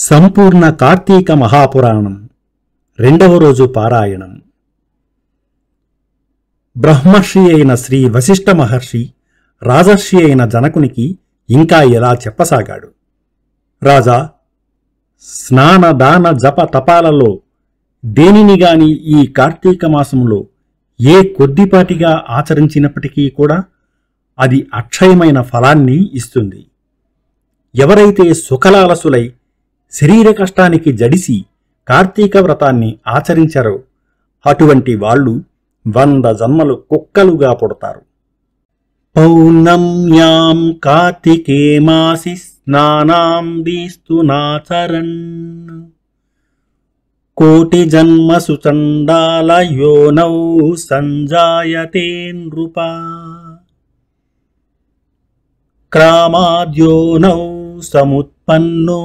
సంపూర్ణ కార్తీక మహాపురాణం రెండవ రోజు పారాయణం. బ్రహ్మర్షి అయిన శ్రీ వశిష్ఠ మహర్షి రాజర్షి అయిన జనకునికి ఇంకా ఎలా చెప్పసాగాడు. రాజా, స్నాన దాన జప తపాలలో దేనినిగాని ఈ కార్తీక మాసంలో ఏ కొద్దిపాటిగా ఆచరించినప్పటికీ కూడా అది అక్షయమైన ఫలాన్ని ఇస్తుంది. ఎవరైతే సుఖలాలసులై శరీర కష్టానికి జడిసి కార్తీక వ్రతాన్ని ఆచరించరో అటువంటి వాళ్ళు 100 జన్మలు కుక్కలుగా పుడతారు. పౌర్ణమ్యాం కార్తికే మాసి స్నానాం దీస్తునాచరన్ కోటి జన్మసు చండాల యోనౌ సంజాయతే నృపా క్రామాద్యోనౌ సముత్పన్నో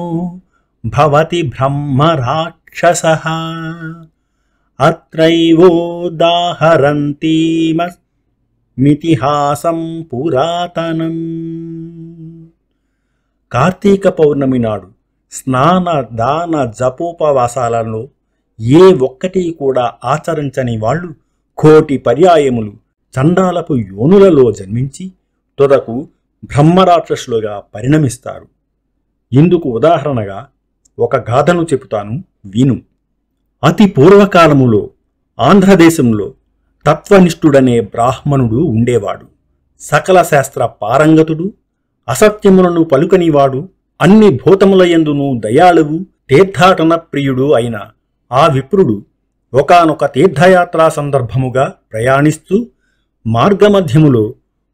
భవతి బ్రహ్మరాక్షసః అత్రైవోదాహరంతీమితిహాసం పురాతనం. కార్తీక పౌర్ణమి నాడు స్నాన దాన జపోపవాసాలలో ఏ ఒక్కటి కూడా ఆచరించని వాళ్ళు 1,000,000 పర్యాయములు చండాలపు యోనులలో జన్మించి తుదకు బ్రహ్మరాక్షసులుగా పరిణమిస్తారు. ఇందుకు ఉదాహరణగా ఒక గాథను చెబుతాను, విను. అతి పూర్వకాలములో ఆంధ్రదేశంలో తత్వనిష్ఠుడనే బ్రాహ్మణుడు ఉండేవాడు. సకల శాస్త్ర పారంగతుడు, అసత్యములను పలుకనివాడు, అన్ని భూతములయందును దయాళువు, తీర్థాటన ప్రియుడు అయిన ఆ విప్రుడు ఒకానొక తీర్థయాత్రా సందర్భముగా ప్రయాణిస్తూ మార్గమధ్యములో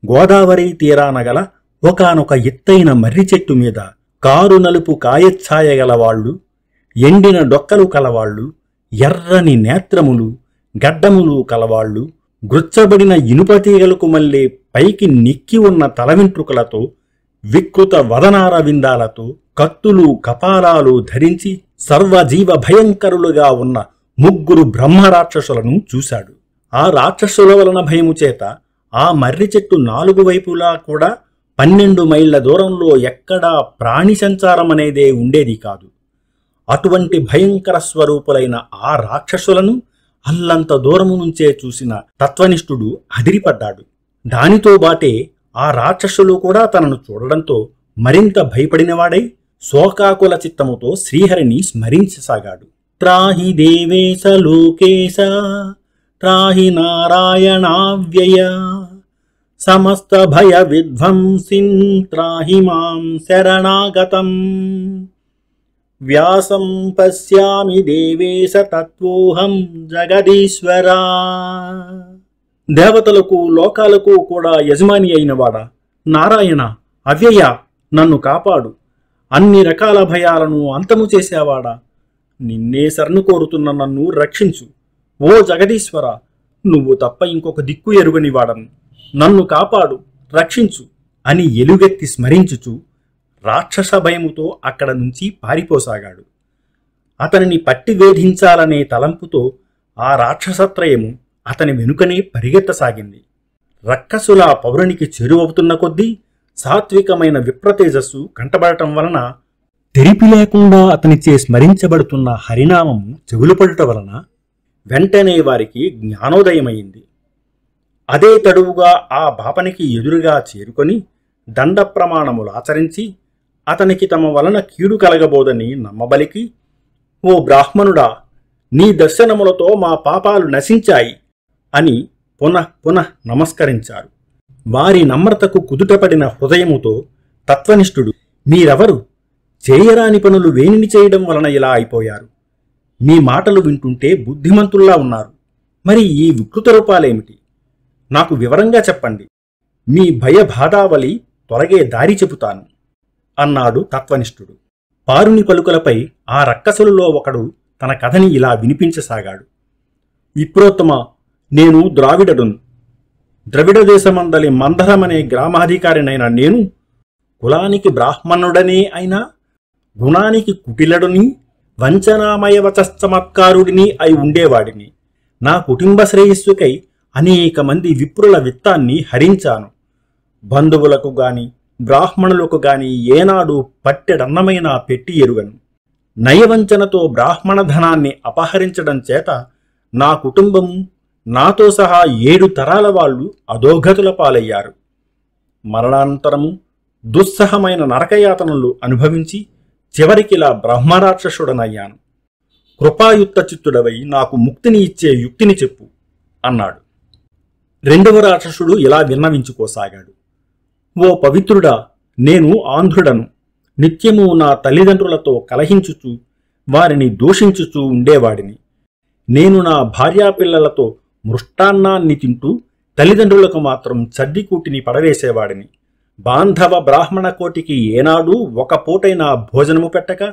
గోదావరి తీరానగల ఒకానొక ఎత్తైన మర్రి చెట్టు మీద కారు నలుపు కాయఛాయ గలవాళ్లు, ఎండిన డొక్కలు కలవాళ్లు, ఎర్రని నేత్రములు గడ్డములు కలవాళ్లు, గుచ్చబడిన ఇనుపతీగలకు మల్లే పైకి నిక్కి ఉన్న తలవెంట్రుకలతో, వికృత వదనార విందాలతో, కత్తులు కపాలాలు ధరించి సర్వజీవ భయంకరులుగా ఉన్న 3 బ్రహ్మరాక్షసులను చూశాడు. ఆ రాక్షసుల వలన భయము చేత ఆ మర్రి చెట్టు 4 వైపులా కూడా 12 మైళ్ల దూరంలో ఎక్కడా ప్రాణి సంచారం అనేదే ఉండేది కాదు. అటువంటి భయంకర స్వరూపులైన ఆ రాక్షసులను అల్లంత దూరము నుంచే చూసిన తత్వనిష్ఠుడు అదిరిపడ్డాడు. దానితో బాటే ఆ రాక్షసులు కూడా తనను చూడడంతో మరింత భయపడినవాడై శోకాకుల చిత్తముతో శ్రీహరిని స్మరించసాగాడు. త్రాహి దేవేశ లోకేశ త్రాహి నారాయణావ్యయ సమస్త భయ విధ్వంసిన్ త్రాహి మాం శరణాగతం వ్యాసం పశ్యామి దేవేశ తత్వోహం జగదీశ్వరా. దేవతలకు లోకాలకు కూడా యజమాని అయినవాడా, నారాయణ అవ్యయ, నన్ను కాపాడు. అన్ని రకాల భయాలను అంతము చేసేవాడా, నిన్నే శరణు కోరుతున్న నన్ను రక్షించు. ఓ జగదీశ్వర, నువ్వు తప్ప ఇంకొక దిక్కు ఎరుగనివాడను, నన్ను కాపాడు, రక్షించు అని ఎలుగెత్తి స్మరించుచు రాక్షస భయముతో అక్కడ నుంచి పారిపోసాగాడు. అతనిని పట్టి వేధించాలనే తలంపుతో ఆ రాక్షసత్రయము అతని వెనుకనే పరిగెత్తసాగింది. రక్కసుల పౌరునికి చేరువవుతున్న కొద్దీ సాత్వికమైన విప్రతేజస్సు కంటబడటం వలన, తెరిపి లేకుండా అతనిచే స్మరించబడుతున్న హరినామము చెవులుపడుట వలన వెంటనే వారికి జ్ఞానోదయమైంది. అదే తడువుగా ఆ బాపనికి ఎదురుగా చేరుకొని దండ ప్రమాణములు ఆచరించి అతనికి తమ వలన కీడు కలగబోదని నమ్మబలికి, ఓ బ్రాహ్మణుడా, నీ దర్శనములతో మా పాపాలు నశించాయి అని పునః నమస్కరించారు. వారి నమ్రతకు కుదుటపడిన హృదయముతో తత్వనిష్ఠుడు, మీరెవరు? చేయరాని పనులు వేనిని చేయడం వలన ఇలా అయిపోయారు. మీ మాటలు వింటుంటే బుద్ధిమంతుల్లా ఉన్నారు. మరి ఈ వికృత రూపాలేమిటి? నాకు వివరంగా చెప్పండి. మీ భయబాధావలి తొలగే దారి చెబుతాను అన్నాడు తత్వనిష్ఠుడు. పారుని పలుకలపై ఆ రక్కసులలో ఒకడు తన కథని ఇలా వినిపించసాగాడు. విప్రోత్తమ, నేను ద్రావిడడును. ద్రవిడ దేశమందలి మందరమనే గ్రామాధికారినైన నేను కులానికి బ్రాహ్మణుడనే అయినా గుణానికి కుటిలడుని వంచనామయ వచశ్చమత్కారుడిని అయి ఉండేవాడిని. నా కుటుంబ శ్రేయస్సుకై అనేక మంది విప్రుల విత్తాన్ని హరించాను. బంధువులకు గాని బ్రాహ్మణులకు గాని ఏనాడు పట్టెడన్నమైన పెట్టి ఎరుగను. నయవంచనతో బ్రాహ్మణ ధనాన్ని అపహరించడం చేత నా కుటుంబము, నాతో సహా 7 తరాల వాళ్ళు అధోగతుల పాలయ్యారు. మరణానంతరము దుస్సహమైన నరకయాతనలు అనుభవించి చివరికిలా బ్రహ్మరాక్షసుడనయ్యాను. కృపాయుక్త చిత్తుడవై నాకు ముక్తిని ఇచ్చే యుక్తిని చెప్పు అన్నాడు. రెండవ రాక్షసుడు ఇలా విన్నవించుకోసాగాడు. ఓ పవిత్రుడా, నేను ఆంధ్రుడను. నిత్యము నా తల్లిదండ్రులతో కలహించుచూ వారిని దూషించుచూ ఉండేవాడిని. నేను నా భార్యాపిల్లలతో మృష్టాన్నాన్ని తింటూ తల్లిదండ్రులకు మాత్రం చడ్డికూటిని పడవేసేవాడిని. బాంధవ బ్రాహ్మణ కోటికి ఏనాడూ ఒక పూటైనా భోజనము పెట్టక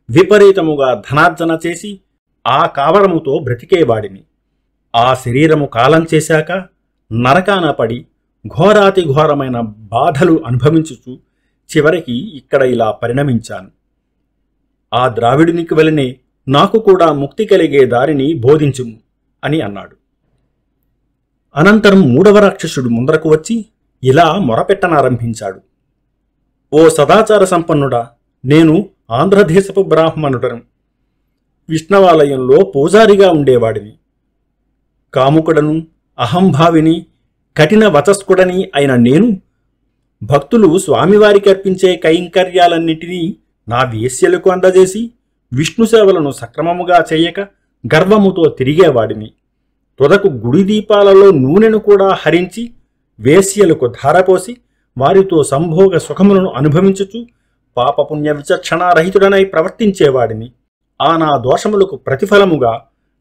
విపరీతముగా ధనార్జన చేసి ఆ కావరముతో బ్రతికేవాడిని. ఆ శరీరము కాలం చేశాక నరకాన పడి ఘోరాతి ఘోరమైన బాధలు అనుభవించుచు చివరికి ఇక్కడ ఇలా పరిణమించాను. ఆ ద్రావిడునికి వలనే నాకు కూడా ముక్తి కలిగే దారిని బోధించుము అని అన్నాడు. అనంతరం మూడవ రాక్షసుడు ముందరకు వచ్చి ఇలా మొరపెట్టనారంభించాడు. ఓ సదాచార సంపన్నుడా, నేను ఆంధ్రదేశపు బ్రాహ్మణుడను. విష్ణవాలయంలో పూజారిగా ఉండేవాడిని. కాముకుడను, అహంభావిని, కఠిన వచస్కుడని అయిన నేను భక్తులు స్వామివారికి అర్పించే కైంకర్యాలన్నిటినీ నా వేశ్యలకు అందజేసి విష్ణు సేవలను సక్రమముగా చేయక గర్వముతో తిరిగేవాడిని. తుదకు గుడి దీపాలలో నూనెను కూడా హరించి వేశ్యలకు ధారపోసి వారితో సంభోగ సుఖములను అనుభవించుచు పాపపుణ్య విచక్షణారహితుడనై ప్రవర్తించేవాడిని. ఆ నా దోషములకు ప్రతిఫలముగా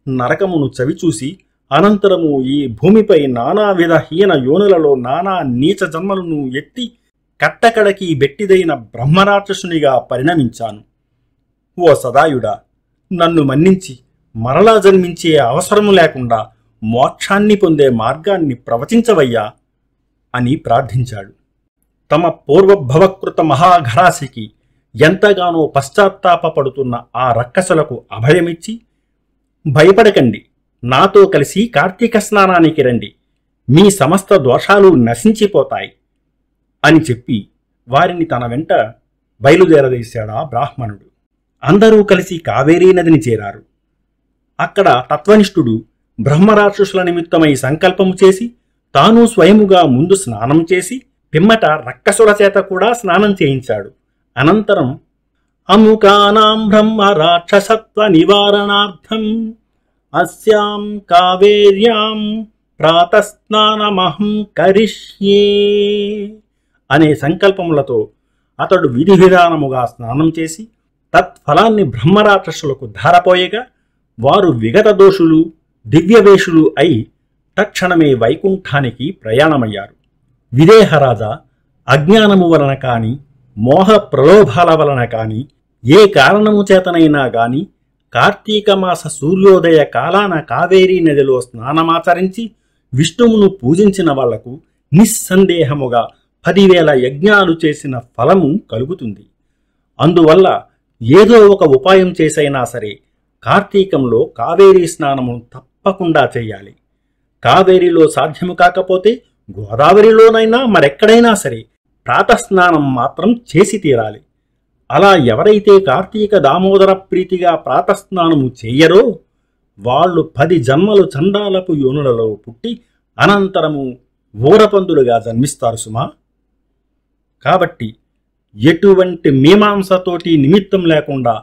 నరకమును చవిచూసి అనంతరము ఈ భూమిపై నానావిధ హీన యోనులలో నానా నీచ జన్మలను ఎత్తి కట్టకడకి బెట్టిదైన బ్రహ్మరాక్షసునిగా పరిణమించాను. ఓ సదాయుడా, నన్ను మన్నించి మరలా జన్మించే అవసరము లేకుండా మోక్షాన్ని పొందే మార్గాన్ని ప్రవచించవయ్యా అని ప్రార్థించాడు. తమ పూర్వభవకృత మహాఘరాశికి ఎంతగానో పశ్చాత్తాపపడుతున్న ఆ రక్కసులకు అభయమిచ్చి, భయపడకండి, నాతో కలిసి కార్తీక స్నానానికి రండి, మీ సమస్త దోషాలు నశించిపోతాయి అని చెప్పి వారిని తన వెంట బయలుదేరదీశాడా బ్రాహ్మణుడు. అందరూ కలిసి కావేరీ నదిని చేరారు. అక్కడ తత్వనిష్ఠుడు బ్రహ్మరాక్షసుల నిమిత్తమై సంకల్పము చేసి తాను స్వయముగా ముందు స్నానం చేసి పిమ్మట రక్కసుల చేత కూడా స్నానం చేయించాడు. అనంతరం అముకానాం బ్రహ్మ రాక్షసత్వ నివారణార్థం అస్యాం కావేర్యాం ప్రాతస్నానమహం కరిష్యే అనే సంకల్పములతో అతడు విధి విధానముగా స్నానం చేసి తత్ఫలాన్ని బ్రహ్మరాక్షసులకు ధారపోయగా వారు విగత దోషులు, దివ్యవేషులు అయి తక్షణమే వైకుంఠానికి ప్రయాణమయ్యారు. విదేహరాజా, అజ్ఞానము వలన కాని, మోహ ప్రలోభాల వలన కాని, ఏ కారణము చేతనైనా గాని కార్తీక మాస సూర్యోదయ కాలాన కావేరీ నదిలో స్నానమాచరించి విష్ణువును పూజించిన వాళ్లకు నిస్సందేహముగా 10,000 యజ్ఞాలు చేసిన ఫలము కలుగుతుంది. అందువల్ల ఏదో ఒక ఉపాయం చేసైనా సరే కార్తీకంలో కావేరీ స్నానమును తప్పకుండా చెయ్యాలి. కావేరీలో సాధ్యము కాకపోతే గోదావరిలోనైనా మరెక్కడైనా సరే ప్రాతస్నానం మాత్రం చేసి తీరాలి. అలా ఎవరైతే కార్తీక దామోదర ప్రీతిగా ప్రాతస్నానము చెయ్యరో వాళ్ళు 10 జన్మలు చండాలపు యోనులలో పుట్టి అనంతరము ఊరపందులుగా జన్మిస్తారు సుమా. కాబట్టి ఎటువంటి మీమాంసతోటి నిమిత్తం లేకుండా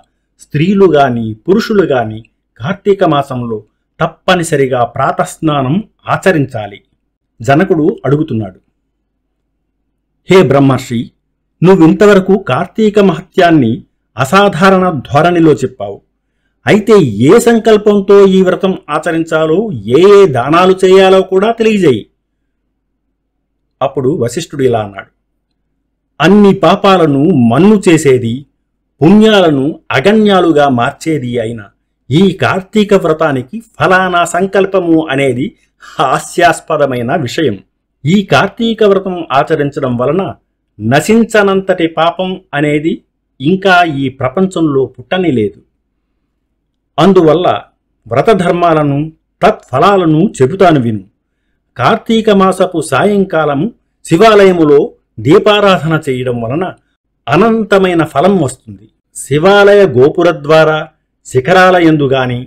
స్త్రీలు గాని పురుషులు గాని కార్తీక మాసంలో తప్పనిసరిగా ప్రాతస్నానం ఆచరించాలి. జనకుడు అడుగుతున్నాడు, హే బ్రహ్మర్షి, నువ్వింతవరకు కార్తీక మహత్యాన్ని అసాధారణ ధోరణిలో చెప్పావు. అయితే ఏ సంకల్పంతో ఈ వ్రతం ఆచరించాలో, ఏ ఏ దానాలు చేయాలో కూడా తెలియజేయి. అప్పుడు వశిష్ఠుడు ఇలా అన్నాడు, అన్ని పాపాలను మన్ను చేసేది, పుణ్యాలను అగణ్యాలుగా మార్చేది అయిన ఈ కార్తీక వ్రతానికి ఫలానా సంకల్పము అనేది హాస్యాస్పదమైన విషయం. ఈ కార్తీక వ్రతం ఆచరించడం వలన నశించనంతటి పాపం అనేది ఇంకా ఈ ప్రపంచంలో పుట్టని లేదు. అందువల్ల వ్రతధర్మాలను తత్ఫలాలను చెబుతాను విను. కార్తీక మాసపు సాయంకాలము శివాలయములో దీపారాధన చేయడం వలన అనంతమైన ఫలం వస్తుంది. శివాలయ గోపురద్వారా శిఖరాల యందు గాని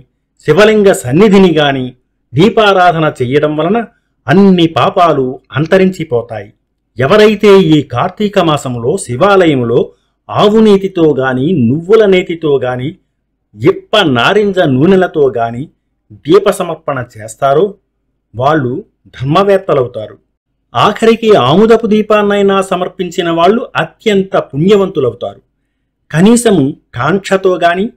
శివలింగ సన్నిధిని గాని దీపారాధన చెయ్యడం వలన అన్ని పాపాలు అంతరించిపోతాయి. ఎవరైతే ఈ కార్తీక మాసంలో శివాలయంలో ఆవు నేతితో గాని నువ్వుల నేతితో గాని ఇప్ప నారింజ నూనెలతో గాని దీప సమర్పణ చేస్తారో వాళ్ళు ధర్మవేత్తలవుతారు. ఆఖరికి ఆముదపు దీపాన్నైనా సమర్పించిన వాళ్ళు అత్యంత పుణ్యవంతులవుతారు. కనీసము కాంక్షతో గాని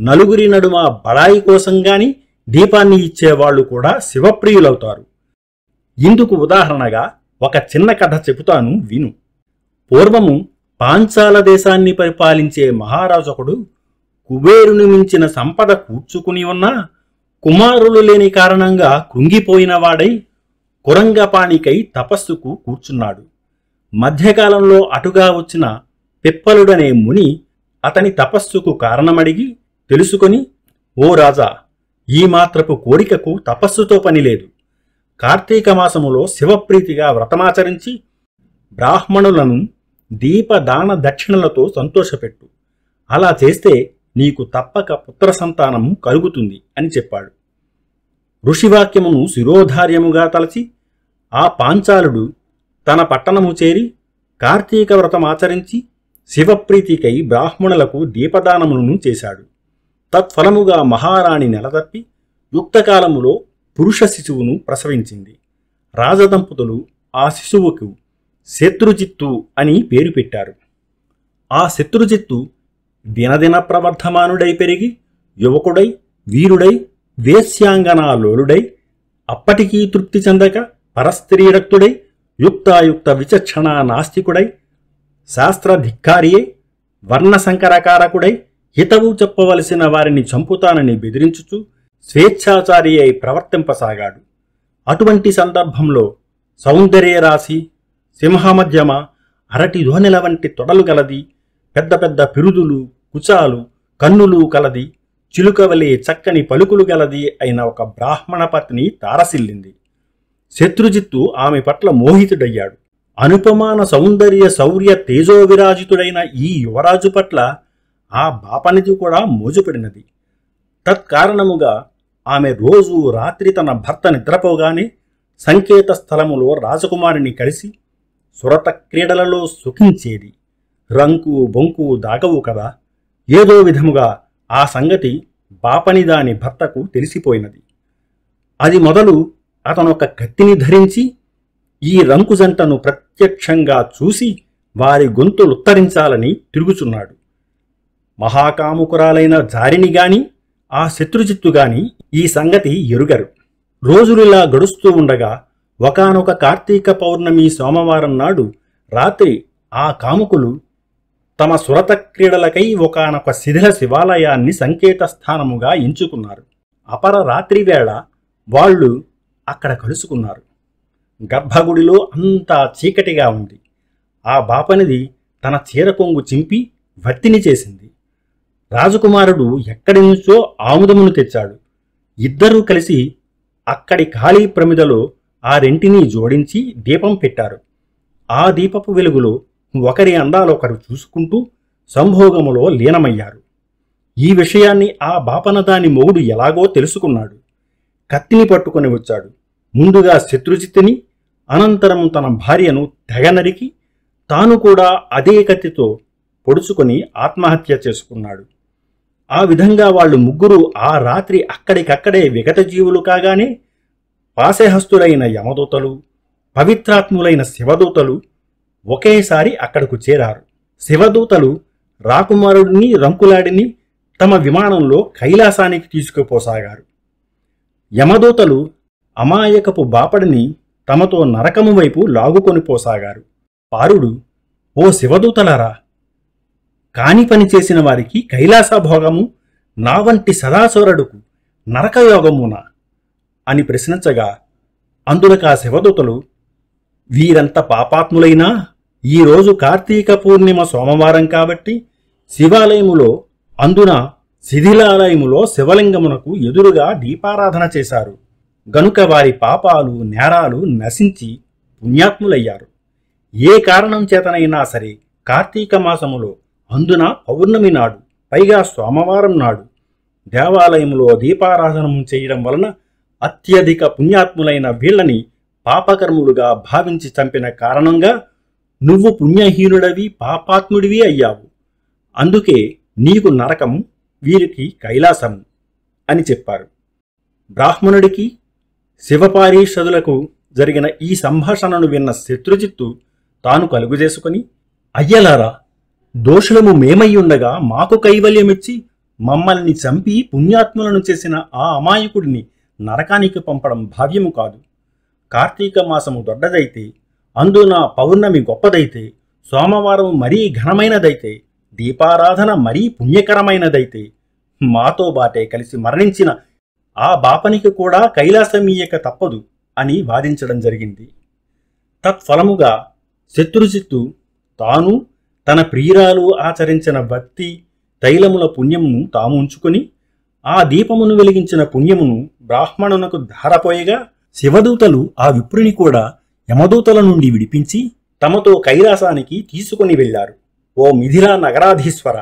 నలుగురి నడుమ బడాయి కోసం గాని దీపాన్ని ఇచ్చేవాళ్లు కూడా శివప్రియులవుతారు. ఇందుకు ఉదాహరణగా ఒక చిన్న కథ చెబుతాను విను. పూర్వము పాంచాల దేశాన్ని పరిపాలించే మహారాజొకడు కుబేరుని మించిన సంపద కూర్చుకుని ఉన్నా కుమారులు లేని కారణంగా కృంగిపోయినవాడై కురంగపాణికై తపస్సుకు కూర్చున్నాడు. మధ్యకాలంలో అటుగా వచ్చిన పిప్పలుడనే ముని అతని తపస్సుకు కారణమడిగి తెలుసుకొని, ఓ రాజా, ఈ మాత్రపు కోరికకు తపస్సుతో పనిలేదు. కార్తీక మాసములో శివప్రీతిగా వ్రతమాచరించి బ్రాహ్మణులను దీపదాన దక్షిణలతో సంతోషపెట్టు. అలా చేస్తే నీకు తప్పక పుత్ర సంతానము కలుగుతుంది అని చెప్పాడు. ఋషివాక్యమును శిరోధార్యముగా తలచి ఆ పాంచాలుడు తన పట్టణము చేరి కార్తీక వ్రతమాచరించి శివప్రీతికై బ్రాహ్మణులకు దీపదానములను చేశాడు. తత్ఫలముగా మహారాణి నెలతప్పి యుక్తకాలములో పురుష శిశువును ప్రసవించింది. రాజదంపతులు ఆ శిశువుకు శత్రుజిత్తు అని పేరు పెట్టారు. ఆ శత్రుజిత్తు దినదిన ప్రవర్ధమానుడై పెరిగి యువకుడై వీరుడై వేశ్యాంగనాలోలుడై అప్పటికీ తృప్తి చెందక పరస్త్రీరక్తుడై యుక్తాయుక్త విచక్షణ నాస్తికుడై శాస్త్రధిక్కారియై వర్ణసంకరకారకుడై హితవు చెప్పవలసిన వారిని చంపుతానని బెదిరించుచు స్వేచ్ఛాచారి అయి ప్రవర్తింపసాగాడు. అటువంటి సందర్భంలో సౌందర్యరాశి, సింహమధ్యమ, అరటి ధోనెల వంటి తొడలు గలది, పెద్ద పెద్ద పిరుదులు, కుచాలు, కన్నులు కలది, చిలుకవలే చక్కని పలుకులు గలది అయిన ఒక బ్రాహ్మణ పత్ని తారసిల్లింది. శత్రుజిత్తు ఆమె పట్ల మోహితుడయ్యాడు. అనుపమాన సౌందర్య శౌర్య తేజోవిరాజితుడైన ఈ యువరాజు పట్ల ఆ బాపనిది కూడా మోజుపడినది. తత్కారణముగా ఆమె రోజు రాత్రి తన భర్త నిద్రపోగానే సంకేత స్థలములో రాజకుమారిని కలిసి సురత క్రీడలలో సుఖించేది. రంకు బొంకు దాగవు కదా. ఏదో విధముగా ఆ సంగతి బాపని దాని భర్తకు తెలిసిపోయినది. అది మొదలు అతనొక కత్తిని ధరించి ఈ రంకు జంటను ప్రత్యక్షంగా చూసి వారి గొంతులుత్తరించాలని తిరుగుచున్నాడు. మహాకాముకురాలైన జారిని గాని ఆ శత్రుజిత్తు గాని ఈ సంగతి ఎరుగరు. రోజులిలా గడుస్తూ ఉండగా ఒకానొక కార్తీక పౌర్ణమి సోమవారం నాడు రాత్రి ఆ కాముకులు తమ సురత క్రీడలకై ఒకానొక శిథిల శివాలయాన్ని సంకేత స్థానముగా ఎంచుకున్నారు. అపర రాత్రి వేళ వాళ్ళు అక్కడ కలుసుకున్నారు. గర్భగుడిలో అంతా చీకటిగా ఉంది. ఆ బాపనిది తన చీర కొంగు చింపి వత్తిని చేసింది. రాజకుమారుడు ఎక్కడి నుంచో ఆముదమును తెచ్చాడు. ఇద్దరూ కలిసి అక్కడి ఖాళీ ప్రమిదలో ఆ రెంటిని జోడించి దీపం పెట్టారు. ఆ దీపపు వెలుగులో ఒకరి అందాలొకరు చూసుకుంటూ సంభోగములో లీనమయ్యారు. ఈ విషయాన్ని ఆ బాపన దాని మొగుడు ఎలాగో తెలుసుకున్నాడు. కత్తిని పట్టుకొని వచ్చాడు. ముందుగా శత్రుజిత్తుని, అనంతరం తన భార్యను తెగ నరికి తాను కూడా అదే కత్తితో పొడుచుకొని ఆత్మహత్య చేసుకున్నాడు. ఆ విధంగా వాళ్ళు ముగ్గురు ఆ రాత్రి అక్కడికక్కడే విగత జీవులు కాగానే పాశహస్తులైన యమదూతలు, పవిత్రాత్ములైన శివదూతలు ఒకేసారి అక్కడకు చేరారు. శివదూతలు రాకుమారుడిని రంకులాడిని తమ విమానంలో కైలాసానికి తీసుకుపోసాగారు. యమదూతలు అమాయకపు బాపడిని తమతో నరకము వైపు లాగుకొని పోసాగారు. పారుడు, ఓ శివదూతలారా, కాని పని చేసిన వారికి కైలాసభోగము, నా వంటి సదాసురుడుకు నరకయోగమునా అని ప్రశ్నించగా అందులకా శివదూతలు, వీరంత పాపాత్ములైనా ఈరోజు కార్తీక పూర్ణిమ సోమవారం కాబట్టి శివాలయములో, అందున శిథిలాలయములో శివలింగమునకు ఎదురుగా దీపారాధన చేశారు. గనుక వారి పాపాలు నేరాలు నశించి పుణ్యాత్ములయ్యారు. ఏ కారణం చేతనైనా సరే కార్తీక మాసములో, అందున పౌర్ణమి నాడు పైగా సోమవారం నాడు దేవాలయంలో దీపారాధనం చేయడం వలన అత్యధిక పుణ్యాత్ములైన వీళ్ళని పాపకర్ములుగా భావించి చంపిన కారణంగా నువ్వు పుణ్యహీనుడవి పాపాత్ముడివి అయ్యావు. అందుకే నీకు నరకము, వీరికి కైలాసము అని చెప్పారు. బ్రాహ్మణుడికి శివపారీషదులకు జరిగిన ఈ సంభాషణను విన్న శత్రుజిత్తు తాను కలుగుజేసుకుని, అయ్యలారా, దోషులము మేమయ్యుండగా మాకు కైవల్యమిచ్చి మమ్మల్ని చంపి పుణ్యాత్ములను చేసిన ఆ అమాయకుడిని నరకానికి పంపడం భావ్యము కాదు. కార్తీక మాసము దొడ్డదైతే, అందున పౌర్ణమి గొప్పదైతే, సోమవారం మరీ ఘనమైనదైతే, దీపారాధన మరీ పుణ్యకరమైనదైతే, మాతో బాటే కలిసి మరణించిన ఆ బాపనికి కూడా కైలాసమీయక తప్పదు అని వాదించడం జరిగింది. తత్ఫలముగా శత్రుజిత్తు తాను తన ప్రియురాలు ఆచరించిన భక్తి తైలముల పుణ్యమును తాము ఉంచుకొని ఆ దీపమును వెలిగించిన పుణ్యమును బ్రాహ్మణునకు ధారపోయగా శివదూతలు ఆ విప్రుని కూడా యమదూతల నుండి విడిపించి తమతో కైలాసానికి తీసుకుని వెళ్లారు. ఓ మిథిలా నగరాధీశ్వర,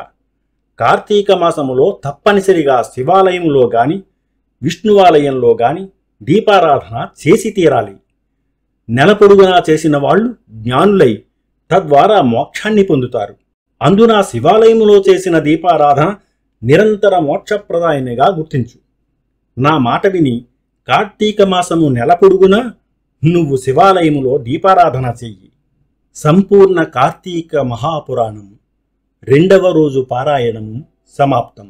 కార్తీక మాసములో తప్పనిసరిగా శివాలయములో గాని విష్ణువాలయంలో గాని దీపారాధన చేసి తీరాలి. నెలపొడుగునా చేసిన వాళ్ళు జ్ఞానులై తద్వారా మోక్షాన్ని పొందుతారు. అందున శివాలయములో చేసిన దీపారాధన నిరంతర మోక్షప్రదాయనిగా గుర్తించు. నా మాట విని కార్తీక మాసము నెలపొడుగునా నువ్వు శివాలయములో దీపారాధన చెయ్యి. సంపూర్ణ కార్తీక మహాపురాణము 2వ రోజు పారాయణము సమాప్తం.